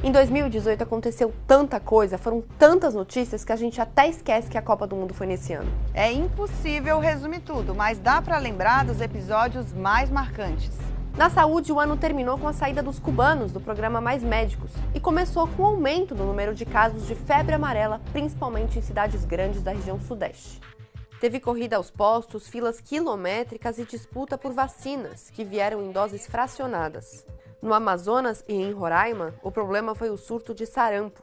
Em 2018 aconteceu tanta coisa, foram tantas notícias que a gente até esquece que a Copa do Mundo foi nesse ano. É impossível resumir tudo, mas dá para lembrar dos episódios mais marcantes. Na saúde, o ano terminou com a saída dos cubanos do programa Mais Médicos e começou com o aumento do número de casos de febre amarela, principalmente em cidades grandes da região sudeste. Teve corrida aos postos, filas quilométricas e disputa por vacinas, que vieram em doses fracionadas. No Amazonas e em Roraima, o problema foi o surto de sarampo.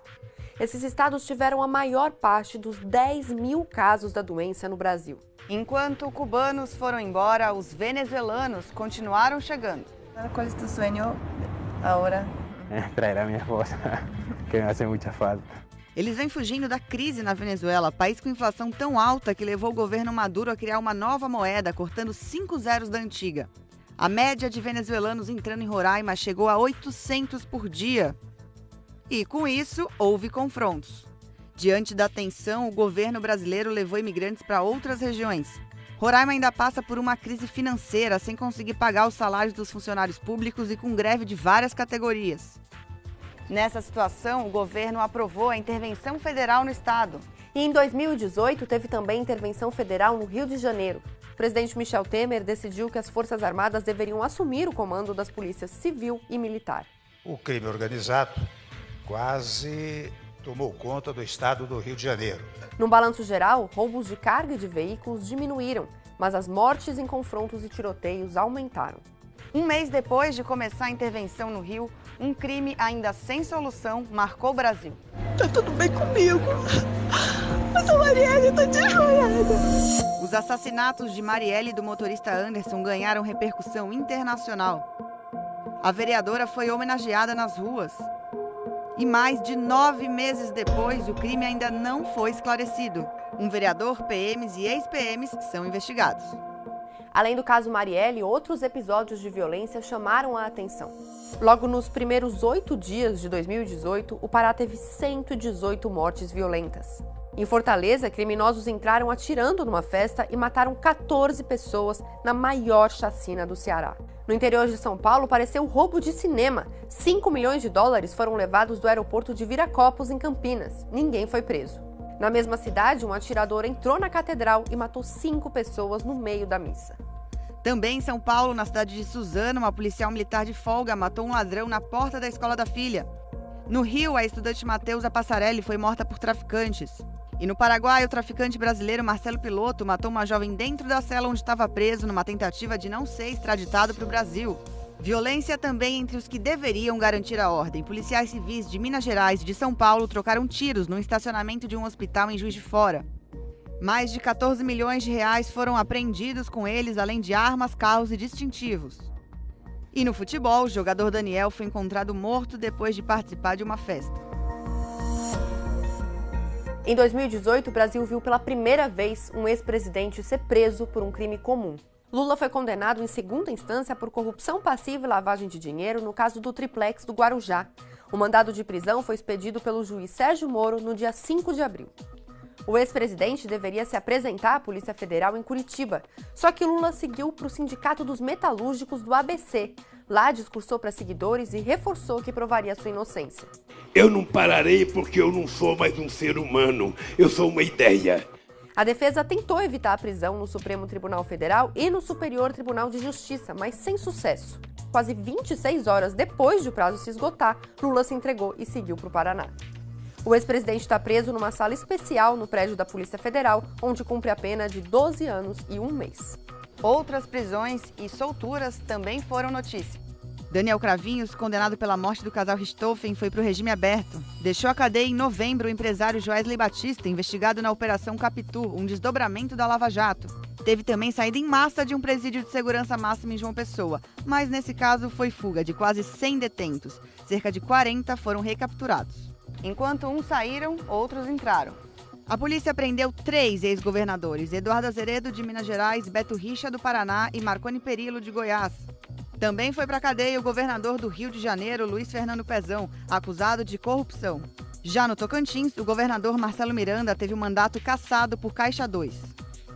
Esses estados tiveram a maior parte dos 10 mil casos da doença no Brasil. Enquanto cubanos foram embora, os venezuelanos continuaram chegando. Qual é o teu sonho agora? Traer a minha esposa, que me hace muita falta. Eles vêm fugindo da crise na Venezuela, país com inflação tão alta que levou o governo Maduro a criar uma nova moeda, cortando 5 zeros da antiga. A média de venezuelanos entrando em Roraima chegou a 800 por dia. E, com isso, houve confrontos. Diante da tensão, o governo brasileiro levou imigrantes para outras regiões. Roraima ainda passa por uma crise financeira, sem conseguir pagar os salários dos funcionários públicos e com greve de várias categorias. Nessa situação, o governo aprovou a intervenção federal no estado. E em 2018 teve também intervenção federal no Rio de Janeiro. O presidente Michel Temer decidiu que as Forças Armadas deveriam assumir o comando das polícias civil e militar. O crime organizado quase tomou conta do estado do Rio de Janeiro. No balanço geral, roubos de carga e de veículos diminuíram, mas as mortes em confrontos e tiroteios aumentaram. Um mês depois de começar a intervenção no Rio, um crime ainda sem solução marcou o Brasil. Tá tudo bem comigo, mas a Marielle tá desmaiada. Os assassinatos de Marielle e do motorista Anderson ganharam repercussão internacional. A vereadora foi homenageada nas ruas. E mais de 9 meses depois, o crime ainda não foi esclarecido. Um vereador, PMs e ex-PMs são investigados. Além do caso Marielle, outros episódios de violência chamaram a atenção. Logo nos primeiros 8 dias de 2018, o Pará teve 118 mortes violentas. Em Fortaleza, criminosos entraram atirando numa festa e mataram 14 pessoas na maior chacina do Ceará. No interior de São Paulo, pareceu roubo de cinema. 5 milhões de dólares foram levados do aeroporto de Viracopos, em Campinas. Ninguém foi preso. Na mesma cidade, um atirador entrou na catedral e matou 5 pessoas no meio da missa. Também em São Paulo, na cidade de Suzano, uma policial militar de folga matou um ladrão na porta da escola da filha. No Rio, a estudante Matheusa Passarelli foi morta por traficantes. E no Paraguai, o traficante brasileiro Marcelo Piloto matou uma jovem dentro da cela onde estava preso numa tentativa de não ser extraditado para o Brasil. Violência também entre os que deveriam garantir a ordem. Policiais civis de Minas Gerais e de São Paulo trocaram tiros no estacionamento de um hospital em Juiz de Fora. Mais de 14 milhões de reais foram apreendidos com eles, além de armas, carros e distintivos. E no futebol, o jogador Daniel foi encontrado morto depois de participar de uma festa. Em 2018, o Brasil viu pela primeira vez um ex-presidente ser preso por um crime comum. Lula foi condenado em segunda instância por corrupção passiva e lavagem de dinheiro no caso do triplex do Guarujá. O mandado de prisão foi expedido pelo juiz Sérgio Moro no dia 5 de abril. O ex-presidente deveria se apresentar à Polícia Federal em Curitiba, só que Lula seguiu para o Sindicato dos Metalúrgicos do ABC. Lá discursou para seguidores e reforçou que provaria sua inocência. Eu não pararei porque eu não sou mais um ser humano, eu sou uma ideia. A defesa tentou evitar a prisão no Supremo Tribunal Federal e no Superior Tribunal de Justiça, mas sem sucesso. Quase 26 horas depois de o prazo se esgotar, Lula se entregou e seguiu para o Paraná. O ex-presidente está preso numa sala especial no prédio da Polícia Federal, onde cumpre a pena de 12 anos e 1 mês. Outras prisões e solturas também foram notícia. Daniel Cravinhos, condenado pela morte do casal Richthofen, foi para o regime aberto. Deixou a cadeia em novembro o empresário Joesley Batista, investigado na Operação Capitu, um desdobramento da Lava Jato. Teve também saída em massa de um presídio de segurança máxima em João Pessoa, mas nesse caso foi fuga de quase 100 detentos. Cerca de 40 foram recapturados. Enquanto uns saíram, outros entraram. A polícia prendeu 3 ex-governadores: Eduardo Azeredo, de Minas Gerais, Beto Richa, do Paraná e Marconi Perillo, de Goiás. Também foi para a cadeia o governador do Rio de Janeiro, Luiz Fernando Pezão, acusado de corrupção. Já no Tocantins, o governador Marcelo Miranda teve o mandato cassado por Caixa 2.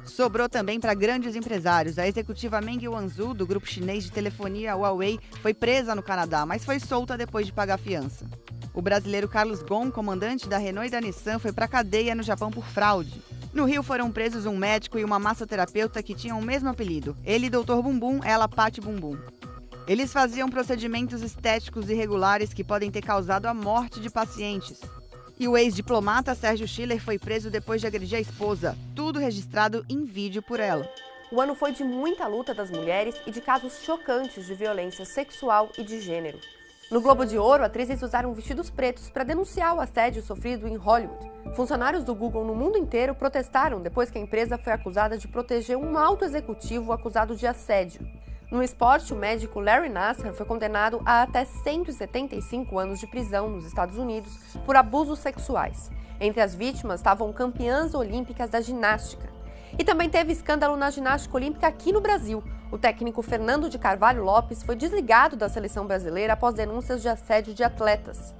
Sobrou também para grandes empresários. A executiva Meng Wanzhou, do grupo chinês de telefonia Huawei, foi presa no Canadá, mas foi solta depois de pagar fiança. O brasileiro Carlos Ghosn, comandante da Renault e da Nissan, foi para a cadeia no Japão por fraude. No Rio foram presos um médico e uma massoterapeuta que tinham o mesmo apelido. Ele, Dr. Bumbum, ela, Pati Bumbum. Eles faziam procedimentos estéticos irregulares que podem ter causado a morte de pacientes. E o ex-diplomata Sérgio Schiller foi preso depois de agredir a esposa. Tudo registrado em vídeo por ela. O ano foi de muita luta das mulheres e de casos chocantes de violência sexual e de gênero. No Globo de Ouro, atrizes usaram vestidos pretos para denunciar o assédio sofrido em Hollywood. Funcionários do Google no mundo inteiro protestaram depois que a empresa foi acusada de proteger um alto executivo acusado de assédio. No esporte, o médico Larry Nassar foi condenado a até 175 anos de prisão nos Estados Unidos por abusos sexuais. Entre as vítimas estavam campeãs olímpicas da ginástica. E também teve escândalo na ginástica olímpica aqui no Brasil. O técnico Fernando de Carvalho Lopes foi desligado da seleção brasileira após denúncias de assédio de atletas.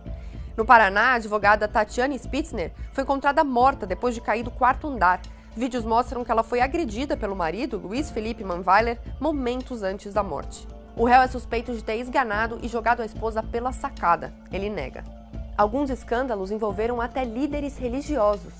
No Paraná, a advogada Tatiane Spitzner foi encontrada morta depois de cair do quarto andar. Vídeos mostram que ela foi agredida pelo marido, Luiz Felipe Manweiler, momentos antes da morte. O réu é suspeito de ter esganado e jogado a esposa pela sacada. Ele nega. Alguns escândalos envolveram até líderes religiosos.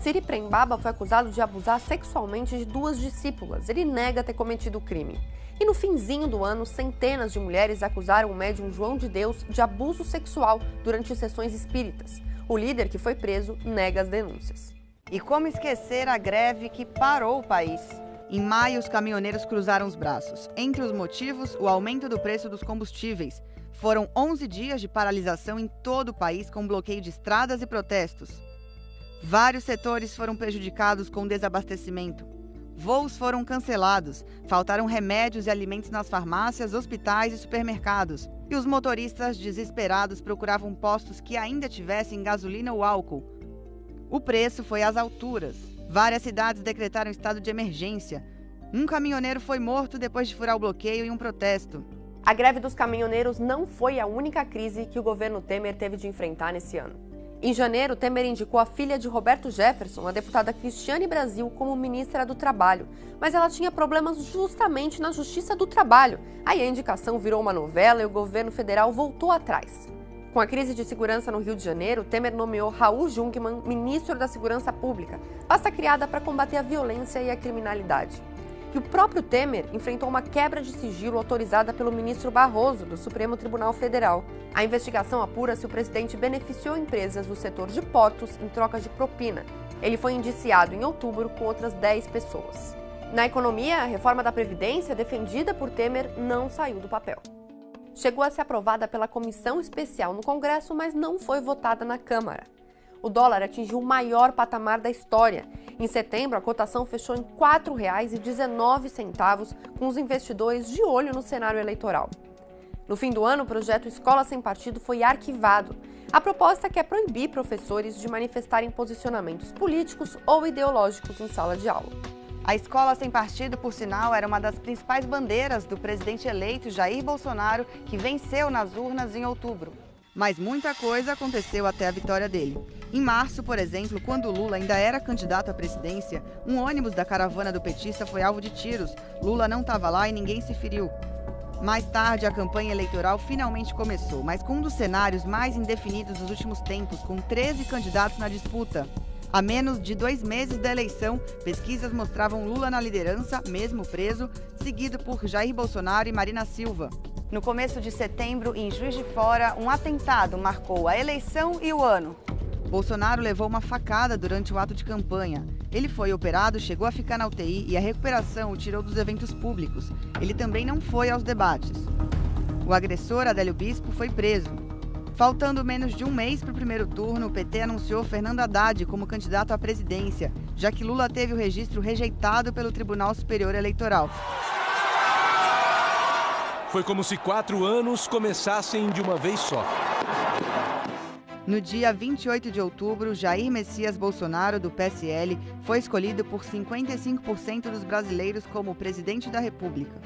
Siri Prembaba foi acusado de abusar sexualmente de 2 discípulas. Ele nega ter cometido o crime. E no finzinho do ano, centenas de mulheres acusaram o médium João de Deus de abuso sexual durante sessões espíritas. O líder, que foi preso, nega as denúncias. E como esquecer a greve que parou o país? Em maio, os caminhoneiros cruzaram os braços. Entre os motivos, o aumento do preço dos combustíveis. Foram 11 dias de paralisação em todo o país, com bloqueio de estradas e protestos. Vários setores foram prejudicados com desabastecimento. Voos foram cancelados, faltaram remédios e alimentos nas farmácias, hospitais e supermercados. E os motoristas desesperados procuravam postos que ainda tivessem gasolina ou álcool. O preço foi às alturas. Várias cidades decretaram estado de emergência. Um caminhoneiro foi morto depois de furar o bloqueio em um protesto. A greve dos caminhoneiros não foi a única crise que o governo Temer teve de enfrentar nesse ano. Em janeiro, Temer indicou a filha de Roberto Jefferson, a deputada Cristiane Brasil, como ministra do Trabalho. Mas ela tinha problemas justamente na Justiça do Trabalho. Aí a indicação virou uma novela e o governo federal voltou atrás. Com a crise de segurança no Rio de Janeiro, Temer nomeou Raul Jungmann ministro da Segurança Pública, pasta criada para combater a violência e a criminalidade. E o próprio Temer enfrentou uma quebra de sigilo autorizada pelo ministro Barroso, do Supremo Tribunal Federal. A investigação apura se o presidente beneficiou empresas do setor de portos em troca de propina. Ele foi indiciado em outubro com outras 10 pessoas. Na economia, a reforma da Previdência, defendida por Temer, não saiu do papel. Chegou a ser aprovada pela Comissão Especial no Congresso, mas não foi votada na Câmara. O dólar atingiu o maior patamar da história. Em setembro, a cotação fechou em R$ 4,19, com os investidores de olho no cenário eleitoral. No fim do ano, o projeto Escola Sem Partido foi arquivado. A proposta quer proibir professores de manifestarem posicionamentos políticos ou ideológicos em sala de aula. A Escola Sem Partido, por sinal, era uma das principais bandeiras do presidente eleito Jair Bolsonaro, que venceu nas urnas em outubro. Mas muita coisa aconteceu até a vitória dele. Em março, por exemplo, quando Lula ainda era candidato à presidência, um ônibus da caravana do petista foi alvo de tiros. Lula não estava lá e ninguém se feriu. Mais tarde, a campanha eleitoral finalmente começou, mas com um dos cenários mais indefinidos dos últimos tempos, com 13 candidatos na disputa. A menos de 2 meses da eleição, pesquisas mostravam Lula na liderança, mesmo preso, seguido por Jair Bolsonaro e Marina Silva. No começo de setembro, em Juiz de Fora, um atentado marcou a eleição e o ano. Bolsonaro levou uma facada durante o ato de campanha. Ele foi operado, chegou a ficar na UTI e a recuperação o tirou dos eventos públicos. Ele também não foi aos debates. O agressor, Adélio Bispo, foi preso. Faltando menos de um mês para o primeiro turno, o PT anunciou Fernando Haddad como candidato à presidência, já que Lula teve o registro rejeitado pelo Tribunal Superior Eleitoral. Foi como se 4 anos começassem de uma vez só. No dia 28 de outubro, Jair Messias Bolsonaro, do PSL, foi escolhido por 55% dos brasileiros como presidente da República.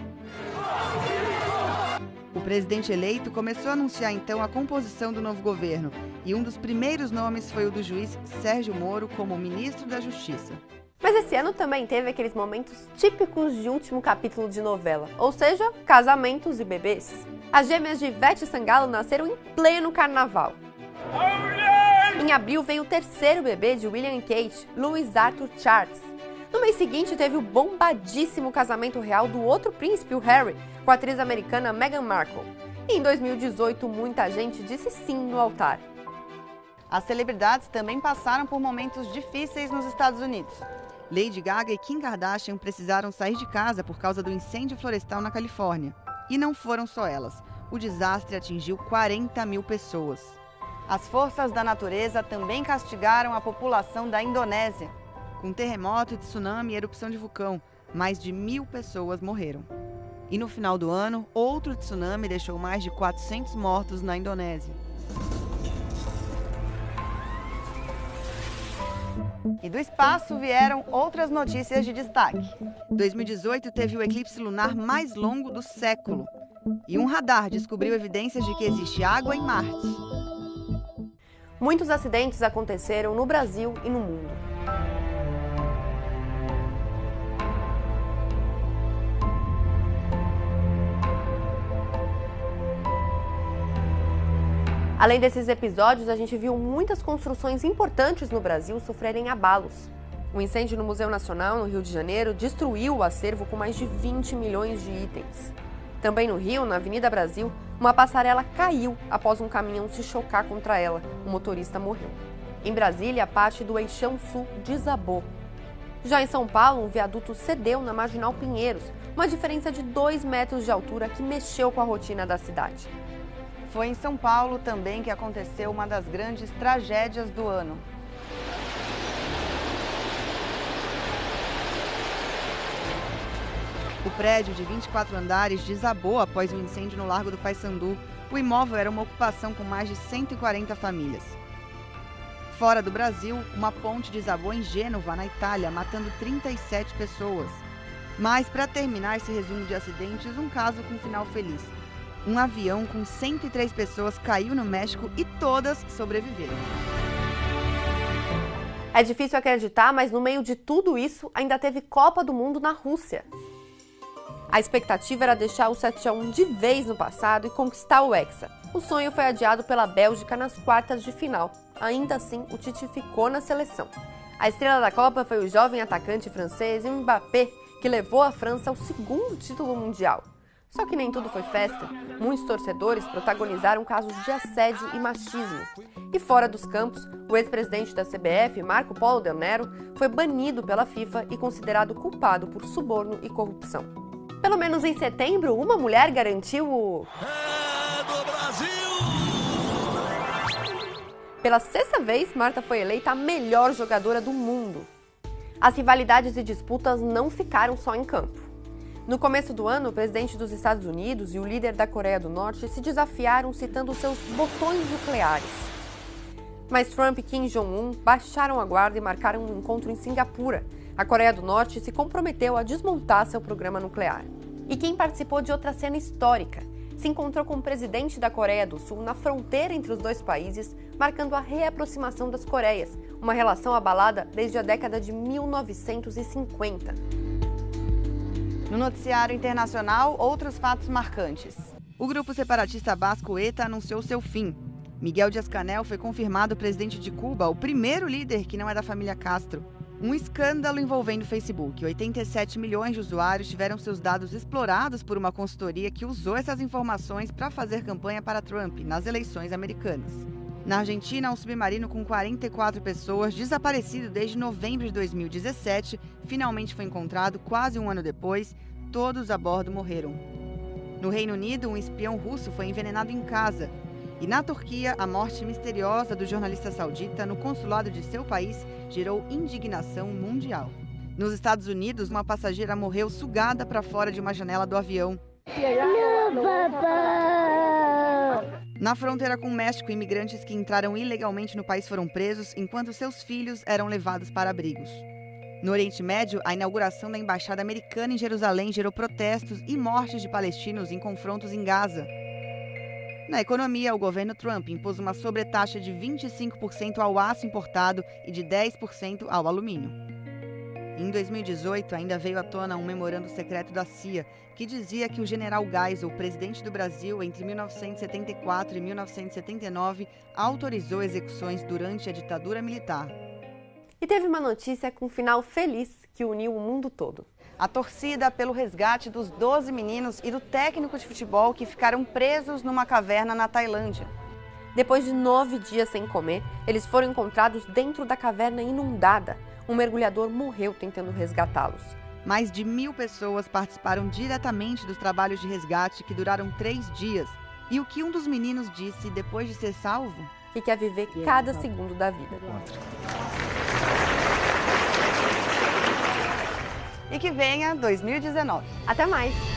O presidente eleito começou a anunciar então a composição do novo governo, e um dos primeiros nomes foi o do juiz Sérgio Moro como ministro da Justiça. Mas esse ano também teve aqueles momentos típicos de último capítulo de novela, ou seja, casamentos e bebês. As gêmeas de Ivete Sangalo nasceram em pleno carnaval. Em abril veio o terceiro bebê de William e Kate, Louis Arthur Charles. No mês seguinte teve o bombadíssimo casamento real do outro príncipe, o Harry, com a atriz americana Meghan Markle. E em 2018 muita gente disse sim no altar. As celebridades também passaram por momentos difíceis nos Estados Unidos. Lady Gaga e Kim Kardashian precisaram sair de casa por causa do incêndio florestal na Califórnia. E não foram só elas. O desastre atingiu 40 mil pessoas. As forças da natureza também castigaram a população da Indonésia. Com terremoto, tsunami e erupção de vulcão, mais de 1.000 pessoas morreram. E no final do ano, outro tsunami deixou mais de 400 mortos na Indonésia. E do espaço vieram outras notícias de destaque. 2018 teve o eclipse lunar mais longo do século. E um radar descobriu evidências de que existe água em Marte. Muitos acidentes aconteceram no Brasil e no mundo. Além desses episódios, a gente viu muitas construções importantes no Brasil sofrerem abalos. O incêndio no Museu Nacional, no Rio de Janeiro, destruiu o acervo com mais de 20 milhões de itens. Também no Rio, na Avenida Brasil, uma passarela caiu após um caminhão se chocar contra ela. O motorista morreu. Em Brasília, parte do eixão sul desabou. Já em São Paulo, um viaduto cedeu na Marginal Pinheiros, uma diferença de 2 metros de altura que mexeu com a rotina da cidade. Foi em São Paulo também que aconteceu uma das grandes tragédias do ano. O prédio de 24 andares desabou após um incêndio no Largo do Paissandu. O imóvel era uma ocupação com mais de 140 famílias. Fora do Brasil, uma ponte desabou em Gênova, na Itália, matando 37 pessoas. Mas, para terminar esse resumo de acidentes, um caso com final feliz. Um avião com 103 pessoas caiu no México e todas sobreviveram. É difícil acreditar, mas no meio de tudo isso, ainda teve Copa do Mundo na Rússia. A expectativa era deixar o 7-1 de vez no passado e conquistar o Hexa. O sonho foi adiado pela Bélgica nas quartas de final. Ainda assim, o Tite ficou na seleção. A estrela da Copa foi o jovem atacante francês Mbappé, que levou a França ao 2º título mundial. Só que nem tudo foi festa. Muitos torcedores protagonizaram casos de assédio e machismo. E fora dos campos, o ex-presidente da CBF, Marco Polo Del Nero, foi banido pela FIFA e considerado culpado por suborno e corrupção. Pelo menos em setembro, uma mulher garantiu o... É do Brasil! Pela 6ª vez, Marta foi eleita a melhor jogadora do mundo. As rivalidades e disputas não ficaram só em campo. No começo do ano, o presidente dos Estados Unidos e o líder da Coreia do Norte se desafiaram citando seus botões nucleares. Mas Trump e Kim Jong-un baixaram a guarda e marcaram um encontro em Singapura. A Coreia do Norte se comprometeu a desmontar seu programa nuclear. E Kim participou de outra cena histórica. Se encontrou com o presidente da Coreia do Sul na fronteira entre os dois países, marcando a reaproximação das Coreias, uma relação abalada desde a década de 1950. No noticiário internacional, outros fatos marcantes. O grupo separatista basco ETA anunciou seu fim. Miguel Díaz-Canel foi confirmado presidente de Cuba, o primeiro líder que não é da família Castro. Um escândalo envolvendo o Facebook. 87 milhões de usuários tiveram seus dados explorados por uma consultoria que usou essas informações para fazer campanha para Trump nas eleições americanas. Na Argentina, um submarino com 44 pessoas, desaparecido desde novembro de 2017, finalmente foi encontrado quase um ano depois. Todos a bordo morreram. No Reino Unido, um espião russo foi envenenado em casa. E na Turquia, a morte misteriosa do jornalista saudita no consulado de seu país gerou indignação mundial. Nos Estados Unidos, uma passageira morreu sugada para fora de uma janela do avião. Na fronteira com o México, imigrantes que entraram ilegalmente no país foram presos, enquanto seus filhos eram levados para abrigos. No Oriente Médio, a inauguração da Embaixada Americana em Jerusalém gerou protestos e mortes de palestinos em confrontos em Gaza. Na economia, o governo Trump impôs uma sobretaxa de 25% ao aço importado e de 10% ao alumínio. Em 2018, ainda veio à tona um memorando secreto da CIA que dizia que o general Geisel, presidente do Brasil entre 1974 e 1979, autorizou execuções durante a ditadura militar. E teve uma notícia com um final feliz que uniu o mundo todo. A torcida pelo resgate dos 12 meninos e do técnico de futebol que ficaram presos numa caverna na Tailândia. Depois de 9 dias sem comer, eles foram encontrados dentro da caverna inundada. Um mergulhador morreu tentando resgatá-los. Mais de 1.000 pessoas participaram diretamente dos trabalhos de resgate que duraram 3 dias. E o que um dos meninos disse depois de ser salvo? Que quer viver cada segundo da vida. E que venha 2019. Até mais!